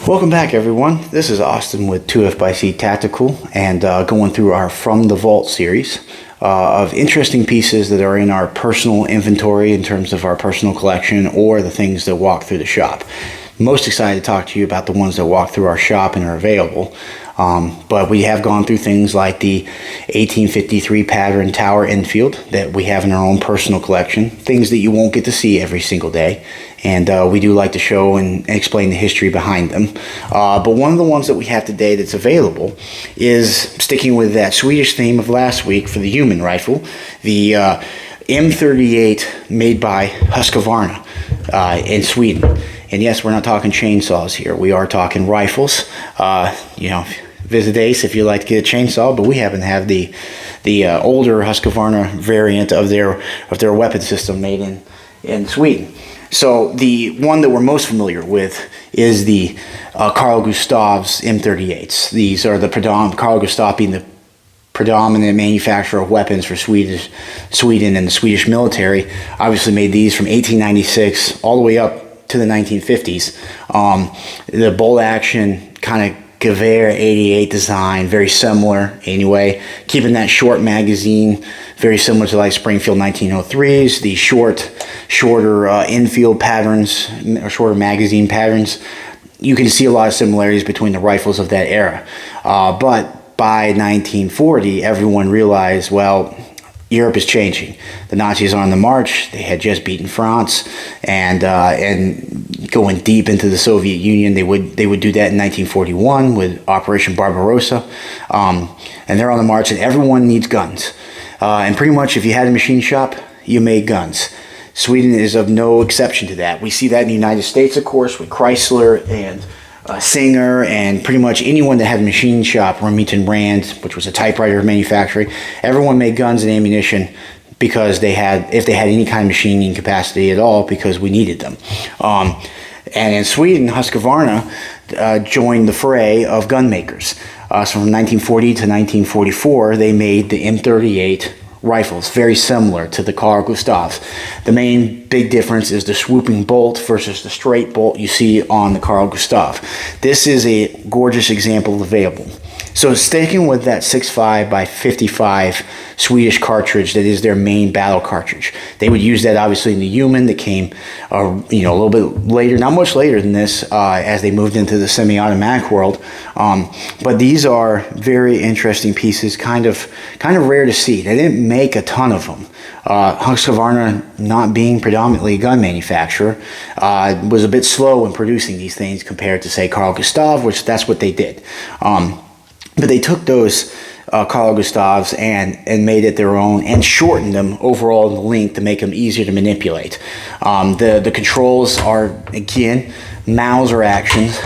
Welcome back, everyone. This is Austin with 2FBC Tactical, and going through our From the Vault series of interesting pieces that are in our personal inventory in terms of our personal collection or the things that walk through the shop. Most excited to talk to you about the ones that walk through our shop and are available. But we have gone through things like the 1853 pattern tower infield that we have in our own personal collection, things that you won't get to see every single day. And we do like to show and explain the history behind them. But one of the ones that we have today that's available is sticking with that Swedish theme of last week for the human rifle, the M38 made by Husqvarna in Sweden. And yes, we're not talking chainsaws here. We are talking rifles. Visit Ace if you'd like to get a chainsaw, but we happen to have the older Husqvarna variant of their weapon system made in Sweden. So the one that we're most familiar with is the Carl Gustaf's M38s. These are the Carl Gustaf being the predominant manufacturer of weapons for Sweden and the Swedish military. Obviously made these from 1896 all the way up to the 1950s. The bolt action kind of Gewehr 88 design, very similar anyway, keeping that short magazine, very similar to like Springfield 1903s, the shorter infield patterns, or shorter magazine patterns. You can see a lot of similarities between the rifles of that era. But by 1940, everyone realized, well, Europe is changing. The Nazis are on the march. They had just beaten France, and going deep into the Soviet Union. They would do that in 1941 with Operation Barbarossa, and they're on the march. And everyone needs guns. And pretty much, if you had a machine shop, you made guns. Sweden is of no exception to that. We see that in the United States, of course, with Chrysler and Singer, and pretty much anyone that had a machine shop, Remington Rand, which was a typewriter manufacturing, everyone made guns and ammunition because if they had any kind of machining capacity at all, because we needed them. And in Sweden, Husqvarna joined the fray of gun makers. So from 1940 to 1944, they made the M38 rifles, very similar to the Carl Gustaf's. The main big difference is the swooping bolt versus the straight bolt you see on the Carl Gustaf. This is a gorgeous example available. So sticking with that 6.5 by 55 Swedish cartridge that is their main battle cartridge. They would use that obviously in the human that came a little bit later, not much later than this, as they moved into the semi-automatic world. But these are very interesting pieces, kind of rare to see. They didn't make a ton of them. Husqvarna, not being predominantly a gun manufacturer, was a bit slow in producing these things compared to, say, Carl Gustaf, which that's what they did. But they took those Carl Gustaf's and made it their own and shortened them overall in the length to make them easier to manipulate. The controls are, again, Mauser actions,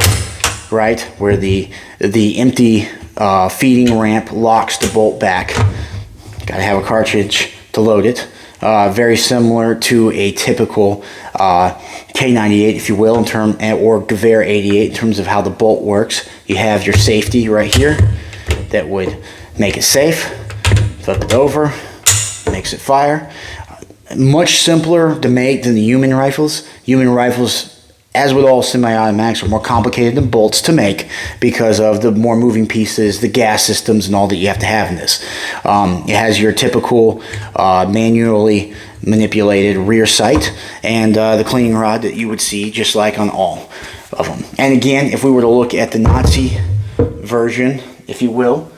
right, where the empty feeding ramp locks the bolt back. Got to have a cartridge to load it. Very similar to a typical K98, if you will, or Gewehr 88 in terms of how the bolt works. You have your safety right here that would make it safe. Flip it over, makes it fire. Much simpler to make than the human rifles. Human rifles, as with all semi-automatics, are more complicated than bolts to make because of the more moving pieces, the gas systems, and all that you have to have in this. It has your typical manually manipulated rear sight and the cleaning rod that you would see just like on all of them. And again, if we were to look at the Nazi version, if you will,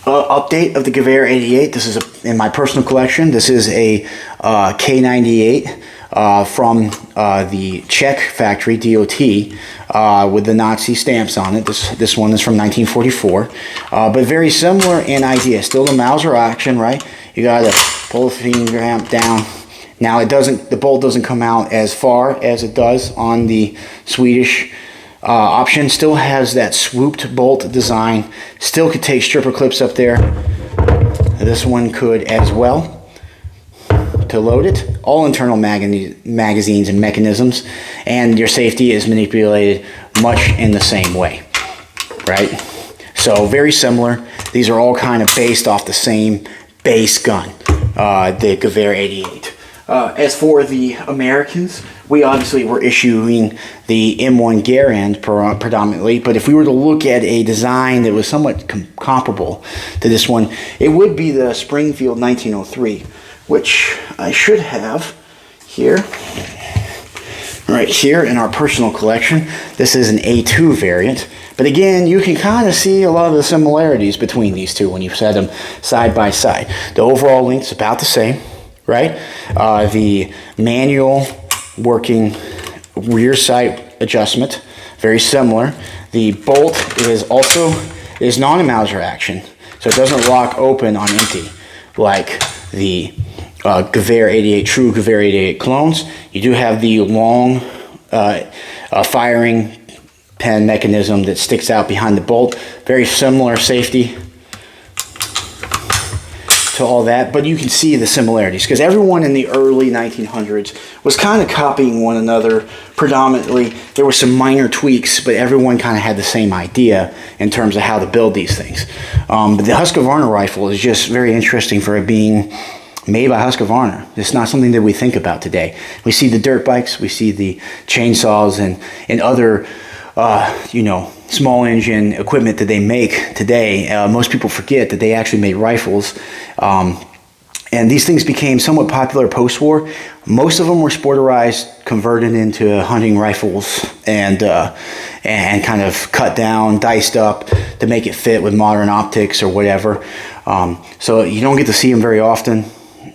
update of the Gewehr 88, this is in my personal collection. This is a K98 from the Czech factory, DOT, with the Nazi stamps on it. This one is from 1944, but very similar in idea. Still the Mauser action, right? You gotta pull the feeding ramp down. Now the bolt doesn't come out as far as it does on the Swedish option. Still has that swooped bolt design. Still could take stripper clips up there. This one could as well. To load it, all internal magazines and mechanisms, and your safety is manipulated much in the same way, right? So very similar. These are all kind of based off the same base gun, the Gewehr 88. As for the Americans, we obviously were issuing the M1 Garand predominantly, but if we were to look at a design that was somewhat comparable to this one, it would be the Springfield 1903, which I should have here, right here in our personal collection. This is an A2 variant, but again, you can kind of see a lot of the similarities between these two when you set them side by side. The overall length's about the same, right? The manual working rear sight adjustment, very similar. The bolt is not a Mauser action, so it doesn't lock open on empty like the Gewehr 88, true Gewehr 88 clones. You do have the long firing pin mechanism that sticks out behind the bolt. Very similar safety to all that, but you can see the similarities because everyone in the early 1900s was kind of copying one another predominantly. There were some minor tweaks, but everyone kind of had the same idea in terms of how to build these things. But the Husqvarna rifle is just very interesting for it being made by Husqvarna. It's not something that we think about today. We see the dirt bikes, we see the chainsaws and other you know, small engine equipment that they make today. Most people forget that they actually made rifles. And these things became somewhat popular post-war. Most of them were sporterized, converted into hunting rifles, and kind of cut down, diced up to make it fit with modern optics or whatever. So you don't get to see them very often.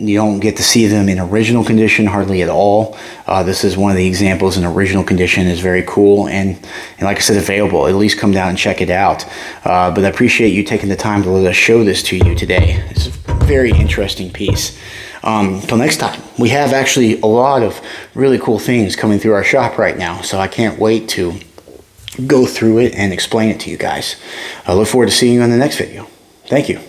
You don't get to see them in original condition hardly at all. This is one of the examples in original condition. Is very cool and like I said, available. At least come down and check it out. But I appreciate you taking the time to let us show this to you today. It's a very interesting piece. Until next time, we have actually a lot of really cool things coming through our shop right now, so I can't wait to go through it and explain it to you guys. I look forward to seeing you in the next video. Thank you.